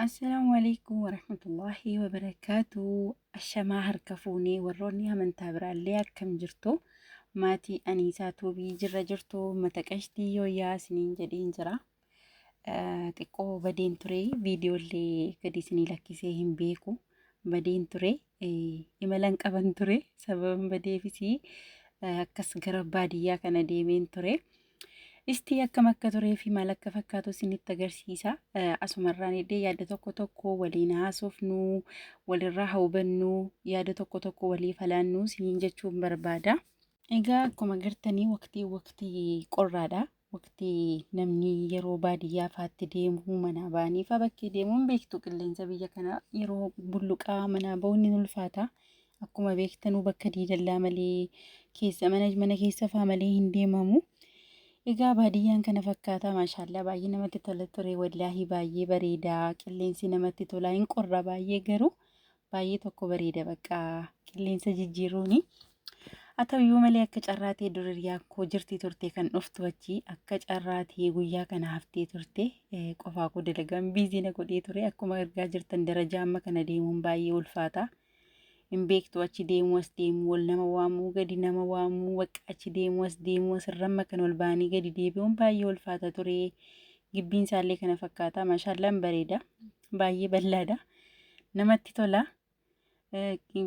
Assalaamu alaikum warahmatullahi wabarakaatu. Ashamaa harka fuunee warroonni amantaa biraallee akkam jirtu maatii aniisaa tuubii jirra jirtu mata qashtii yooyaa isiniin jedhiin jira. Xiqqoo badeen ture viidiyoollee gadi isinii lakkisee hin beeku badeen ture imalan qaban ture sababan badeefisii akkas gara baadiyyaa kana deemeen ture. Isti akka turee fi maal akka fakkaatu isinitti agarsiisa. Asumarraan illee yaada tokko waliin haasofnu, walirraa hubannu, yaada tokko waliif laannu isiniin jechuun barbaada. Egaa akkuma agartanii waqtii qorraadha. Waqtii namni yeroo baadiyyaa faatti deemu manaa ba'anii fa bakkee deemuun beektu qilleensa biyya kana yeroo bulluqaa manaa ba'uun ni ulfaata. Akkuma beektanuu bakka diidallaa malee mana keessa faa malee hin deemamu. Egaa baadiyyaan kana fakkaata maashaallah baay'ee namatti tola ture wallaahi baay'ee bareeda qilleensi namatti tola hin qorra baay'ee garuu baay'ee tokko bareeda bakka qilleensa jijjiiruuni. Haa ta'uyyuu malee akka carraatee duririyaa koo jirti turte kan dhuftu achi akka carraatee guyyaa kana haftee turte qofaa koo dalagaan biizina godhee ture akkuma argaa jirtan darajaa amma kana deemuun baay'ee ulfaata. Hin beektu achi deemu as deemu wal nama waamuu gadi nama waamuu bakka achi deemu as irramma kan ol ba'anii gadi deebi'uun baay'ee ulfaata ture. Gibbiin isaallee kana fakkaata maashaallaan bareeda baay'ee bal'aadha namatti tola.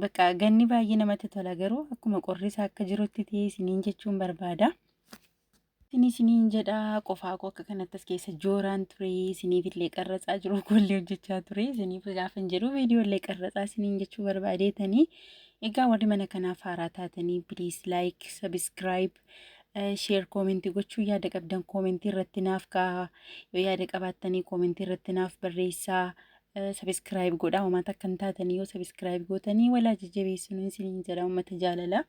Bakka ganni baay'ee namatti tola garuu akkuma qorri isaa akka jirutti ta'e isiniin jechuun barbaada. Isiniin jedha qofaa koo akka kanatti as keessa jooraan ture isiniifillee qarratsaa jiru gollee hojjechaa ture isiniif gaafan jedhu viidiyoolee qarratsaa isiniin jechuu barbaadeetanii. Egaa warri mana kanaaf haaraa taatanii please like subscribe share koomentii gochuu yaada qabdan koomentii irratti naaf kaa'aa yoo yaada qabaattanii koomentii irratti naaf barreessaa. Subscribe godhaa uummata akkan taatanii yoo subscribe gootanii walaa jajjabeessuun isiniin jedha uummata jaalala.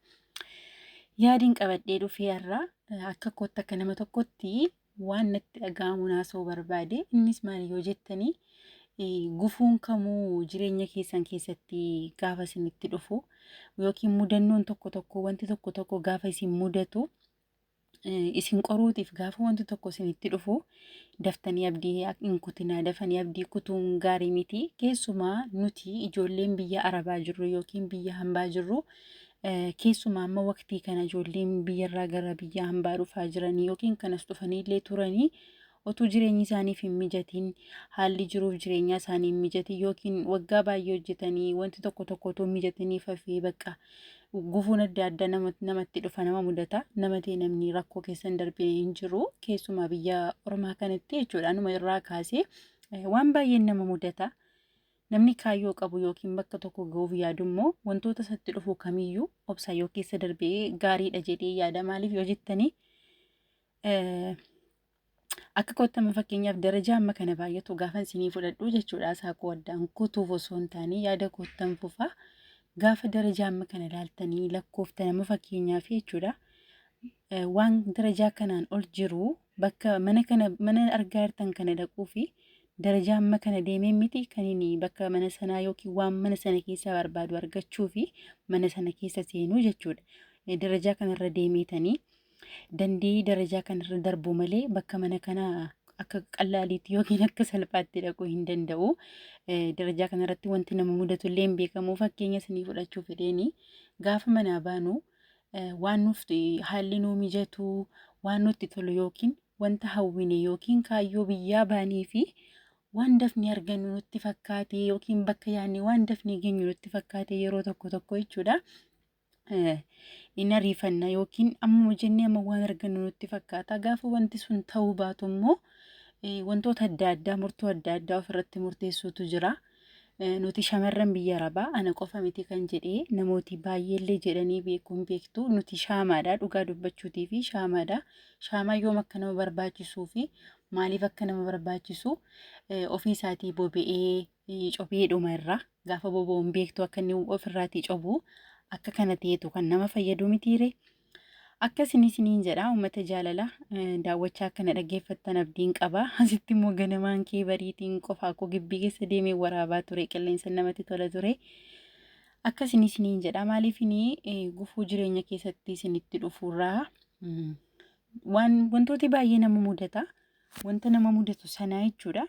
Yaadiin qabadhee dhufee irraa akka kootta akka nama tokkotti waan natti dhaga'amu naasoo barbaade innis maal yoo jettanii gufuun kamuu jireenya keessan keessatti gaafa isinitti dhufu yookiin mudannoon tokko wanti tokko gaafa isin mudatu isin qoruutiif gaafa wanti tokko isinitti dhufu daftanii abdii hin kutinaa dafanii abdii kutuun gaarii miti. Keessumaa nuti ijoolleen biyya arabaa jirru yookiin biyya hambaa jirru keessumaa amma waqtii kana ijoolleen biyyarraa gara biyya hambaa dhufaa jiranii yookiin kanas dhufanii illee turanii otuu jireenyi isaaniif hin mijatiin haalli jiruuf jireenya isaanii hin mijatiin yookiin waggaa baay'ee hojjetanii wanti tokko otoo mijataniif hafee bakka gufuun adda addaa namatti dhufa nama mudata nama ta'e namni rakkoo keessan darbee hin jiru keessumaa biyya ormaa kanatti jechuudha numa irraa kaasee waan baay'een nama mudata. Namni kaayyoo qabu yookiin bakka tokko ga'uuf yaadu immoo wantoota isatti dhufu kamiyyuu obsa yoo keessa darbee gaariidha jedhee yaada maaliif yoo jettanii akka koottama fakkeenyaaf darajaa amma kana baay'atu gaafa isinii fudhadhu jechuudha saakoo addaan kutuuf osoo hin taane yaada koottan fufaa gaafa darajaa amma kana ilaaltanii lakkooftan amma fakkeenyaaf jechuudha waan darajaa kanaan ol jiru bakka mana argaa jirtan kana dhaquu fi darajaa amma kana deemee miti kan inni bakka mana sanaa yookiin waan mana sana keessa barbaadu argachuu fi mana sana keessa seenuu jechuudha. Darajaa kanarra deemeetanii dandii darajaa kanarra darbuu malee bakka mana kana akka qallaaliitti yookiin akka salphaatti dhaquu hin danda'u. Darajaa kanarratti wanti nama mudatu illee hin beekamu fakkeenya isinii fudhachuu fedheeni gaafa manaa baanu waan nuuf haalli nuu mijatu waan nutti tolu yookiin wanta hawwine yookiin kaayyoo biyyaa baanii fi waan dafnee argannu nutti fakkaate yookiin bakka yaadne waan dafnee geenyu nutti fakkaate yeroo tokko jechuudha. Inni ariifanna yookiin amma jennee amma waan argannu nutti fakkaata gaafa wanti sun ta'uu baatu immoo wantoota adda addaa murtoo adda addaa ofirratti murteessuutu jira. Nuti shamarran biyya arabaa ana qofa miti kan jedhee namooti baay'eellee jedhanii beekuun beektu nuti shaamaadha dhugaa dubbachuutii fi shaamaadha. Shaamaa yoom akka nama barbaachisuu fi maaliif akka nama barbaachisu ofii isaatii boba'ee cobeedhuma irraa gaafa boba'uun beektu akka inni ofirraatii cobu akka kana ta'etu kan nama fayyadu mitiire. Akkasiniin jedha uummata jaalala daawwachaa akkana dhaggeeffattan abdiin qaba. Asitti immoo ganamaan kee bariitiin qofaa koo gibbii keessa deemee waraabaa ture qilleensa namatti tola ture. Akkasiniin jedha maaliifini gufuu jireenya keessatti isinitti dhufurraa wantooti baay'ee nama mudata wanta nama mudatu sanaa jechuudha.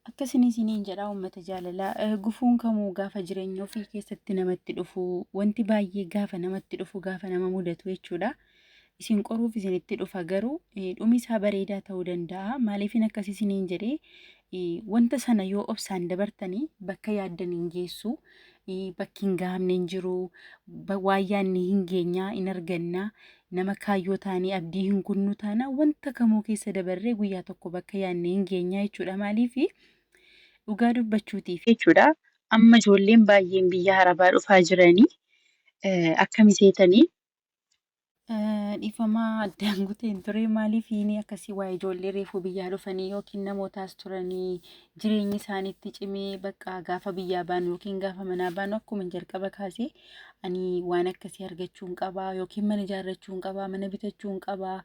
Akkasini isiniin jedhaa uummata jaalalaa gufuun kamuu gaafa jireenya ofii keessatti namatti dhufu wanti baay'ee gaafa namatti dhufu gaafa nama mudatu jechuudha. Isin qoruuf isinitti dhufa garuu dhumi isaa bareedaa ta'uu danda'a. Maaliifin akkas isiniin jedhee wanta sana yoo obsaan dabartanii bakka yaaddaniin geessu bakki hin gahamne hin jiru waan yaadne hin geenyaa hin argannaa nama kaayyoo taanii abdii hin kunnu taana wanta kamuu keessa dabarree guyyaa tokko bakka yaadne hin geenyaa jechuudha. Maaliifi dhugaa dubbachuutiif jechuudha. Amma ijoolleen baay'een biyya Arabaa dhufaa jiranii akkami seetanii dhiifamaa addaan guuteen ture maaliifiin akkasii waa'ee ijoollee reefuu biyyaa dhufanii yookiin namootaas turanii jireenyi isaaniitti cimee bakka gaafa biyyaa baanu yookiin gaafa manaa baanu akkuma jalqaba kaasee ani waan akkasii argachuun qabaa yookiin mana ijaarrachuun qabaa mana bitachuun qabaa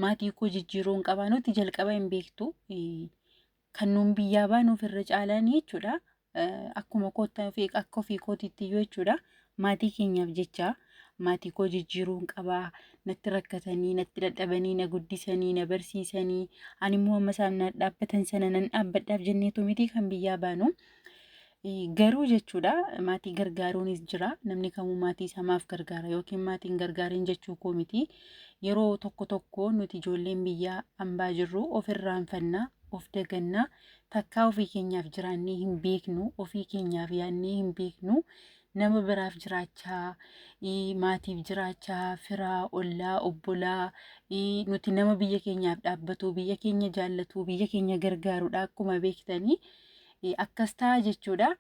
maatii koo jijjiiruun qabaa nuti jalqaba hin beektu. Kan nuun biyyaa baanuuf irra caalanii jechuudha. Akkuma koottan fi akka ofii kootiitti iyyuu jechuudha. Maatii keenyaaf jecha maatii koo jijjiiruun qabaa. Natti rakkatanii, natti dadhabanii, na guddisanii, na barsiisanii. Ani immoo amma isaan na dhaabbatan sana nan dhaabbadhaaf jenneetu miti kan biyyaa baanu. Garuu jechuudha maatii gargaaruunis jira. Namni kamuu maatii samaaf gargaara yookiin maatiin gargaarin jechuu koo miti. Yeroo tokko tokko nuti ijoolleen biyyaa hambaa jirru ofirraanfannaa. Of dagannaa takkaa ofii keenyaaf jiraannee hin beeknu ofii keenyaaf yaadnee hin beeknu nama biraaf jiraachaa maatiif jiraachaa firaa ollaa obbolaa nuti nama biyya keenyaaf dhaabbatu biyya keenya jaallatu biyya keenya gargaarudha akkuma beektanii akkas ta'a jechuudha.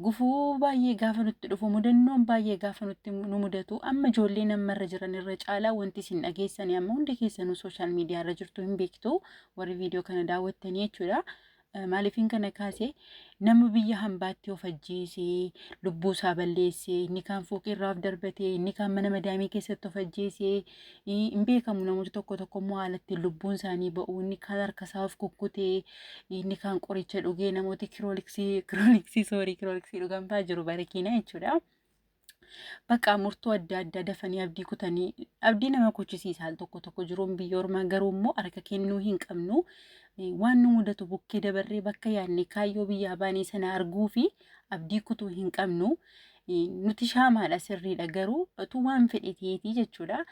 Gufuu baay'ee gaafa nutti dhufu mudannoon baay'ee gaafa nutti nu mudatu amma ijoolleen ammarra jiran irra caalaa wanti isin dhageessanii amma hundi keessanuu sooshaal miidiyaa irra jirtu hin beektu warri viidiyoo kana daawwattanii jechuudha. Maaliifin kana kaasee nama biyya hambaatti of ajjeesee lubbuu isaa balleessee inni kaan fooqii irraa of darbatee inni kaan mana madaamii keessatti of ajjeesee hin beekamu namoota tokko tokko immoo haalatti lubbuun isaanii ba'u inni kaan harka isaa of kukkutee inni kaan qoricha dhugee namooti kirooliksii dhuganfaa jiru barakiina jechuudha. Bakka murtoo adda addaa dafanii abdii kutanii abdii nama kuchisiisa tokko tokko jiruun biyya ormaa garuu immoo harka kennuu hin qabnu. Waan nu mudatu bukkee dabarree bakka yaadne kaayyoo biyyaa baanee sana arguu fi abdii kutuu hin qabnu. Nuti shaamaadha sirriidha garuu utuu waan fedhe ta'eetii jechuudha.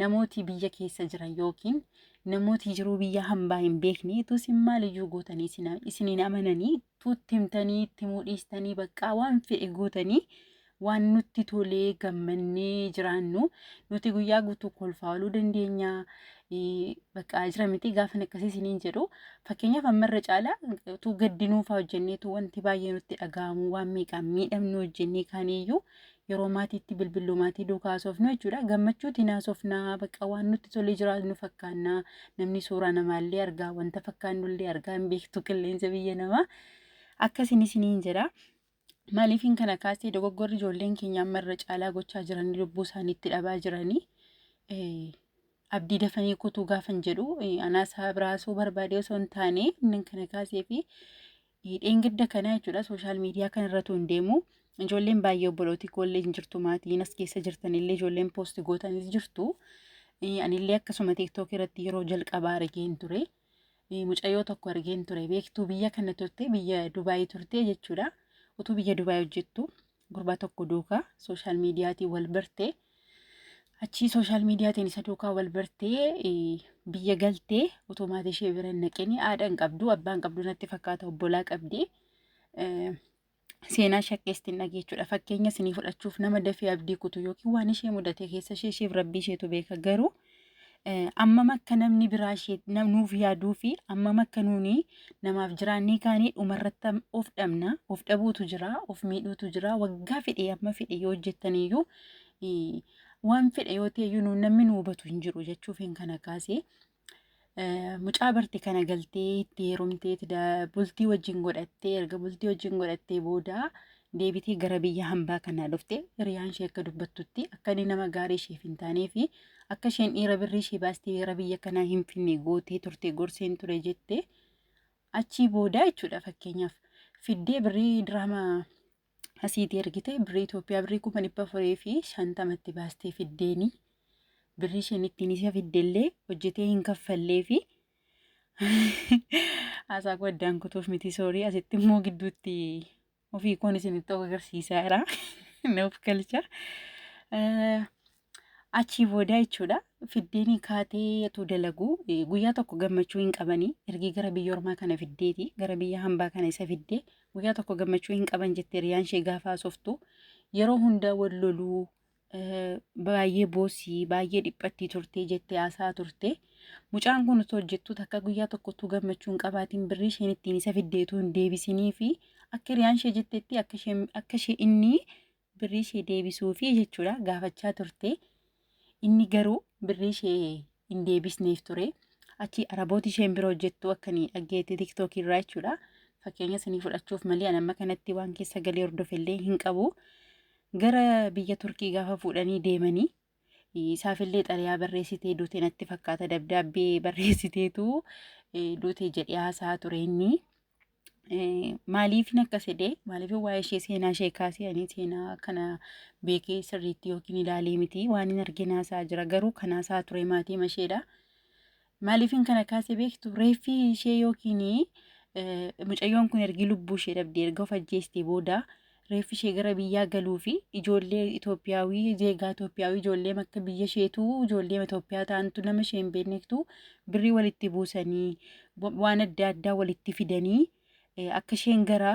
Namooti biyya keessa jiran yookiin namooti jiruu biyya hambaa hin beekne utus maaliyyuu gootanii isiniin amananii tuutti himtanii itti mudhiistanii bakka waan fedhe gootanii. Waan nutti tolee gammannee jiraannu nuti guyyaa guutuu kolfaa ooluu dandeenya. Bakka jira miti gaafa akkasii isiniin jedhu fakkeenyaaf ammarra caalaa utuu gaddinuufaa hojjenneetu wanti baay'ee nutti dhaga'amu waan meeqaan miidhamnu hojjennee kaaneeyyuu yeroo maatiitti bilbiluu maatii duukaa haasofnu jechuudha. Gammachuutiin haasofnaa bakka waan nutti tolee jiraannu fakkaannaa namni suuraa namaallee argaa wanta fakkaannullee argaa hin beektu qilleensa biyya namaa akkasiin isiniin jedha. Maaliifin kana kaasee dogoggorri ijoolleen keenya ammarra caalaa gochaa jiranii lubbuu isaaniitti dhabaa jiranii abdii dafanii kutuu gaafan jedhu anaasaa biraasuu barbaadee osoo hin taane inni kana kaasee fi dheengidda kana jechuudha sooshaal miidiyaa kan irratti hin deemu ijoolleen baay'ee obbolootii koollee hin jirtu maatiin as keessa jirtanillee ijoolleen poosti gootanis jirtu anillee akkasuma tiiktook irratti yeroo jalqabaa argeen ture mucayyoo tokko argeen ture beektuu biyya kana turte biyya Dubaayii turte jechuudha. Utuu biyya Dubaayii hojjettu gurbaa tokko duukaa sooshaal miidiyaatiin wal bartee achii sooshaal miidiyaatiin isa duukaa wal bartee biyya galtee utuu maatii ishee bira naqanii haadhaan qabdu abbaan qabdu natti fakkaata obbolaa qabdee seenaa shakkeestiin dhageechuudha. Fakkeenya isinii fudhachuuf nama dafee abdii kutu yookiin waan ishee mudate keessa isheef rabbii isheetu beeka garuu ammam akka namni biraa nuuf yaaduu fi ammam akka nuuni namaaf jiraannee kaanii dhumarratti of dhabna of dhabuutu jira of miidhuutu jira waggaa fedhee amma fedhe yoo hojjettaniyyuu waan fedhe yoo ta'eyyuu namni nu hubatu hin jiru jechuuf hin kana kaasee mucaa barte kana galtee itti heerumtee bultii wajjin godhattee erga bultii wajjin godhattee booda deebitee gara biyya hambaa kanaa dhufte hiriyaan ishee akka dubbattutti akka inni nama gaarii isheef hin taanee fi akka isheen dhiira birrii ishee baastee gara biyya kanaa hin finne gootee turte gorseen ture jettee achii booda jechuudha. Fakkeenyaaf fiddee birrii diraamaa asiitii ergite birrii Itoophiyaa birrii 450 baastee fiddeeni birrii isheen ittiin isa fiddellee hojjetee hin kaffallee fi Haasaa guddaan kutuuf miti soorii asitti immoo gidduutti ofii koon isinitti agarsiisaa jira. Nuuf galcha. Achii booda jechuudha. Fiddeen kaatee tu dalagu guyyaa tokko gammachuu hin qabanii ergi gara biyya ormaa kana fiddeeti gara biyya hambaa kana isa fiddee guyyaa tokko gammachuu hin qaban jettee riyaan ishee gaafa softu yeroo hunda wal loluu baay'ee boosii baay'ee dhiphattii turtee jettee haasaa turte. Mucaan kun osoo hojjettu takka guyyaa tokkotu gammachuu hin qabaatiin birrii isheen ittiin isa fiddeetu hin deebisinii fi akka riyaan ishee jetteetti akka ishee inni birrii ishee deebisuu fi jechuudha gaafachaa turte. Inni garuu birrii ishee hin deebisneef ture. Achi arabooti isheen bira hojjettu akkanii dhaggeetti tiktookii irraa jechuudha. Fakkeenya isinii fudhachuuf malee amma kanatti waan keessa galee hordofellee hin qabu. Gara biyya Turkii gaafa fuudhanii deemanii isaafillee xalayaa barreessitee duute natti fakkaata dabdaabbee barreessiteetu duute jedhee haasaa ture inni. Maaliifin akkas jedhee maaliif waa'ee ishee seenaa ishee kaasee ani seenaa kana beekee sirriitti yookiin ilaalee miti waan hin argine haasaa jira garuu kan haasaa ture maatii masheedha. Maaliifin kana kaasee beektu reeffi ishee yookiin mucayyoon kun ergi lubbuu ishee dhabdee erga of ajjeestee booda reeffi ishee gara biyyaa galuu fi ijoollee Itoophiyaawii jeegaa Itoophiyaawii ijoollee akka biyya isheetu ijoollee Itoophiyaa ta'antu nama ishee hin beeknetu birrii walitti buusanii waan adda addaa walitti fidanii akka isheen gara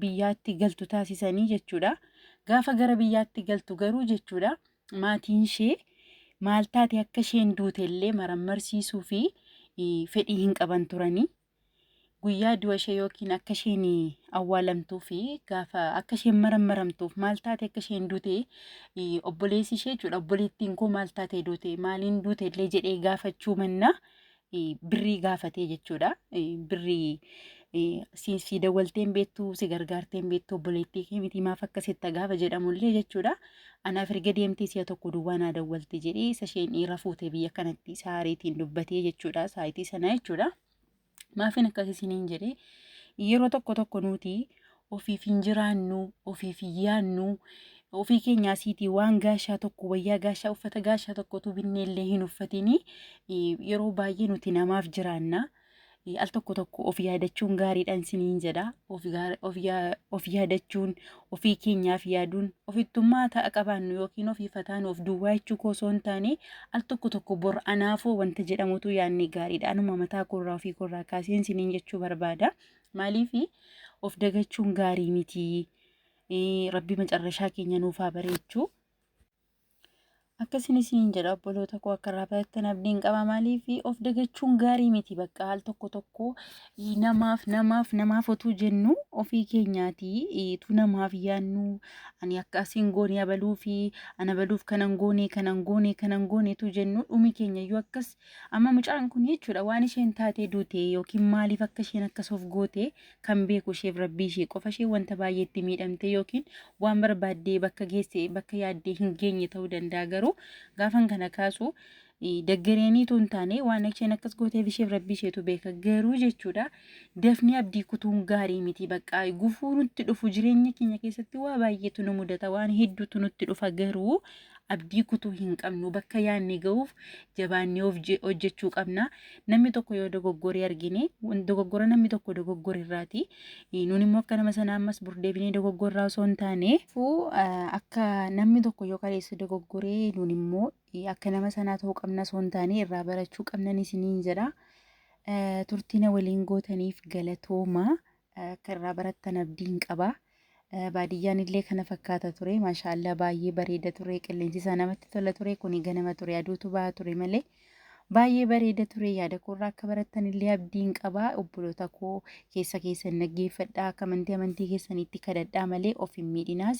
biyyaatti galtu taasisanii jechuudha. Gaafa gara biyyaatti galtu garuu jechuudha maatiin ishee maal taate akka isheen duute illee marammarsiisuu fi fedhii hin qaban turanii. Guyyaa du'a ishee yookiin akka isheen awwaalamtuu fi gaafa akka isheen marammaramtuuf maal taate akka isheen duute obboleessi ishee jechuudha obboleettiin koo maal taate duute maaliin duute illee jedhee gaafachuu manna birrii gaafatee jechuudha. Birrii si dawwalteen beektu si gargaarteen beektu obboleettii kee miti maaf akkasitti gaafa jedhamullee jechuudha. Anaaf erga deemtee si'a tokko duwwaa naa dawwalte jedhee isa isheen dhiira fuute biyya kanatti saariitiin dubbatee jechuudha saayitii sana jechuudha. Maafin akkas isiniin jedhee yeroo tokko nuti ofiif hin jiraannu ofiif hin yaannu ofii keenya asiitii waan gaashaa tokko wayyaa gaashaa uffata gaashaa tokkotu binneellee hin uffatini yeroo baay'ee nuti namaaf jiraanna. Al tokko of yaadachuun gaariidhaan isiniin jedha. Of yaadachuun ofii keenyaaf yaaduun ofittummaa ta'a qabaannu yookiin ofii fataan of duwwaa jechuu osoo hin taane al tokko bor anaafoo wanta jedhamutu yaadni gaariidha. Anuma mataa korraa ofii korraa kaaseen isiniin jechuu barbaada. Maaliif of dagachuun gaarii miti. Rabbi macarrashaa keenya nuuf haa bareechuu. Akkasiin isiniin jedha obboloota koo akka irraa barattan abdiin qaba. Maaliif of dagachuun gaarii miti bakka al tokko namaaf otuu jennu ofii keenyaati tu namaaf yaannu ani akkasiin goonee abaluu fi ana baluuf kanan goone tu jennu dhumi keenya iyyuu akkas amma mucaan kun jechuudha waan isheen taatee duute yookiin maaliif akka isheen akkas of goote kan beeku isheef rabbii ishee qofa ishee wanta baay'eetti miidhamte yookiin waan barbaaddee bakka geesse bakka yaaddee hin geenye ta'uu danda'a garuu gaafan kana kaasu daggareeniitu hin taane waan isheen akkas gooteef isheef rabbii isheetu beeka garuu jechuudha dafni abdii kutuun gaarii miti bakka gufuu nutti dhufu jireenya keenya keessatti waa baay'eetu nu mudata waan hedduutu nutti dhufa garuu abdii kutuu hin qabnu bakka yaanni ga'uuf jabaannee hojjechuu qabna. Namni tokko yoo dogoggoree argine dogoggora namni tokko dogoggore irraati nuun immoo akka nama sana ammas burdeebinee dogoggorraa osoo hin taane akka namni tokko yoo kaleessa dogoggoree nuun immoo akka nama sanaa ta'uu qabna osoo hin taane irraa barachuu qabnan isiniin jedha. Turtina waliin gootaniif galatooma akka irraa barattan abdiin qaba. Baadiyyaan illee kana fakkaata ture maashaallah baay'ee bareeda ture qilleensi isaa namatti tola ture kuni ganama ture aduutu ba'aa ture malee baay'ee bareeda ture yaada koorraa akka barattan illee abdiin qaba. Obboloota koo keessan dhaggeeffadhaa akka amantii keessaniitti kadhadhaa malee of hin miidhinaa.